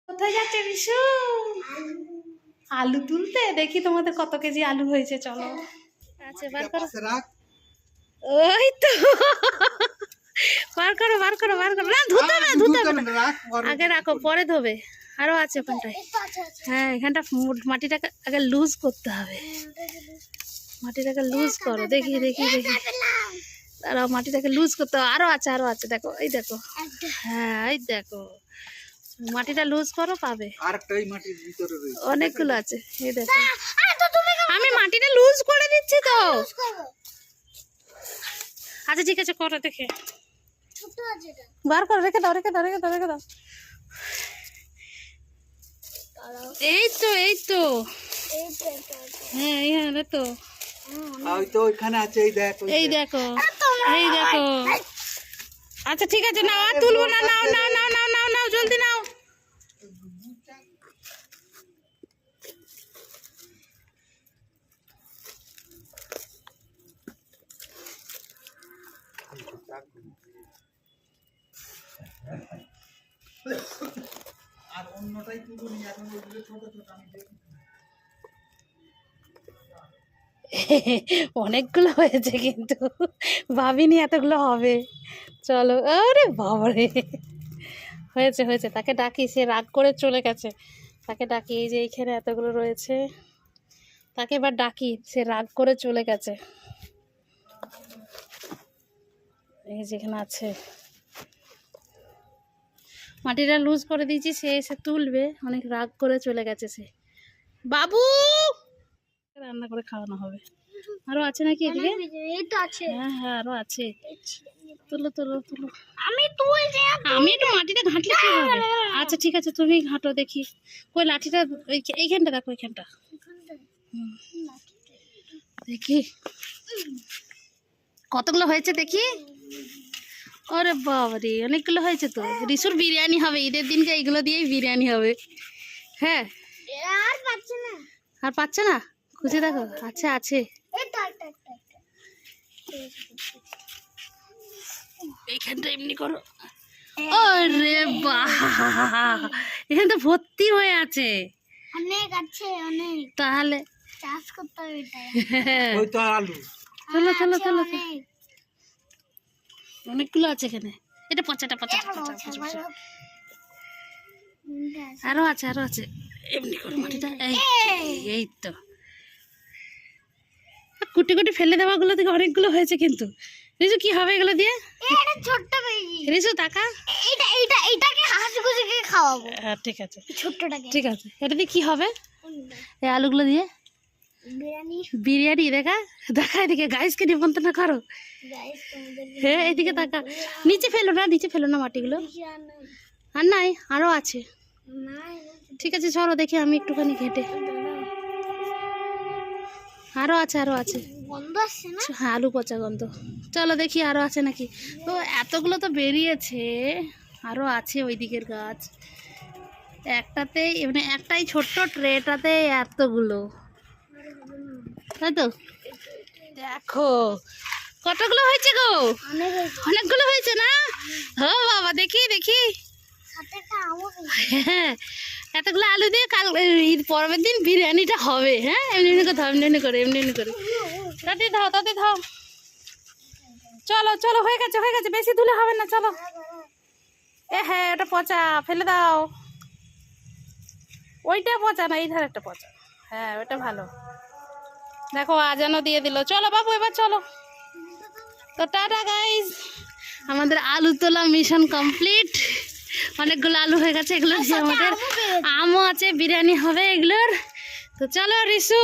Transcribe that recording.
কোথায় যাচ্ছে রিশু? আলু তুলতে। দেখি তোমাদের কত কেজি আলু হয়েছে, চলো। আচ্ছা বার করো, ওই তো বার করো বার করো বার করো। না ধুতে হবে, ধুতে হবে না, আগে রাখো পরে ধোবে। আরো আছে ওখানটায়। হ্যাঁ এখানটা মাটিটাকে আগে লুজ করতে হবে। মাটিটাকে লুজ করো, দেখি দেখি দেখি। দাঁড়াও, মাটিটাকে লুজ করতে হবে। আরো আছে আরো আছে, দেখো এই দেখো। হ্যাঁ এই দেখো, মাটিটা লুজ করো পাবে। অনেকগুলো আছে, এই দেখো। আমি মাটিটা লুজ করে দিচ্ছি তো। আচ্ছা ঠিক আছে, করো দেখে। বার করো, রেখে দাও রেখে দাও রেখে দাও রেখে দাও। এই তো এই তো, হ্যাঁ এইখানে তো, এই দেখো এই দেখো। আচ্ছা ঠিক আছে, নাও আর তুলবো না, নাও নাও নাও নাও নাও নাও, জলদি নাও। আর অন্যটাই তুলুনি, এখন ওইগুলো ছোট ছোট আমি দেখি। অনেকগুলো হয়েছে কিন্তু ভাবিনি এতগুলো হবে। চলো, আরে বাবারে, হয়েছে হয়েছে। তাকে ডাকি, সে রাগ করে চলে গেছে। তাকে ডাকি, এই যে এইখানে এতগুলো রয়েছে, তাকে এবার ডাকি, সে রাগ করে চলে গেছে। এই যেখানে আছে, মাটিটা লুজ করে দিয়েছি, সে এসে তুলবে। অনেক রাগ করে চলে গেছে সে। বাবু, রান্না করে খাওয়ানো হবে। আরো আছে নাকি এদিকে? হ্যাঁ হ্যাঁ আরো আছে, তুলো তুলো তুলো। আমি একটু মাটিটা ঘাঁটলে কি হবে? আচ্ছা ঠিক আছে, তুমি ঘাঁটো দেখি। কই লাঠিটা? এইখানটা দেখো, এইখানটা দেখি কতগুলো হয়েছে দেখি। ওরে বাবারে, অনেকগুলো হয়েছে তো। রিসুর বিরিয়ানি হবে ঈদের দিনকে, এইগুলো দিয়েই বিরিয়ানি হবে। হ্যাঁ আর পাচ্ছে না, খুঁজে দেখো। আচ্ছা আছে, এইখানটা এমনি করো। ওরে বাহ, এখানে তো ভর্তি হয়ে আছে। অনেক আছে, অনেক। তাহলে চাষ করতে হবে এটা। ওই তো আলু। চলো চলো চলো, অনেকগুলো আছে এখানে। এটা পচাটা পচা পচা। আরো আছে আরো আছে, এমনি করে মাটিটা। এই তো, কুটি কুটি ফেলে দেওয়া গুলো থেকে অনেকগুলো হয়েছে কিন্তু। রিজু কি হবে এগুলো দিয়ে? এটা ছোট্ট বেবি। রিজু টাকা, এটাকে হাঁসগুলোকে খাওয়াবো। হ্যাঁ ঠিক আছে, ছোট্টটাকে। ঠিক আছে। এটা দিয়ে কি হবে? এই আলুগুলো দিয়ে বিরিয়ানি। বিরিয়ানি। দেখা দেখা, এদিকে গাইসকে নিমন্ত্রণ করো। গাইস তোমাদের হ্যাঁ এদিকে তাকা, নিচে ফেলো না, নিচে ফেলো না মাটিগুলো। আর নাই, আরো আছে। ঠিক আছে চলো দেখি, আমি একটুখানি ঘেটে। আরো আছে আরো আছে, গন্ধ আসছে না? হ্যাঁ আলু পচা গন্ধ। চলো দেখি আরো আছে নাকি। তো এতগুলো তো বেরিয়েছে, আরো আছে ওই দিকের গাছ। একটাতেই মানে একটাই ছোট্ট ট্রেটাতে এতগুলো, তাই তো। দেখো কতগুলো হয়েছে গো, অনেকগুলো হয়েছে না? ও বাবা, দেখি দেখি। হ্যাঁ এতগুলো আলু দিয়ে কাল ঈদ পরের দিন বিরিয়ানিটা হবে। হ্যাঁ এমনি এমনি করে, এমনি এমনি করে, এমনি এমনি করে। তাতে ধাও তাতে ধাও। চলো চলো, হয়ে গেছে হয়ে গেছে, বেশি ধুলে হবে না, চলো। হ্যাঁ ওটা পচা, ফেলে দাও। ওইটা পচা না, এই ধার একটা পচা। হ্যাঁ ওটা ভালো। দেখো আজানও দিয়ে দিল। চলো বাবু এবার চলো। তো টাটা গাইস, আমাদের আলু তোলা মিশন কমপ্লিট। অনেকগুলো আলু হয়ে গেছে, এগুলো দিয়ে আমাদের আমও আছে, বিরিয়ানি হবে এগুলোর। তো চলো রিসু।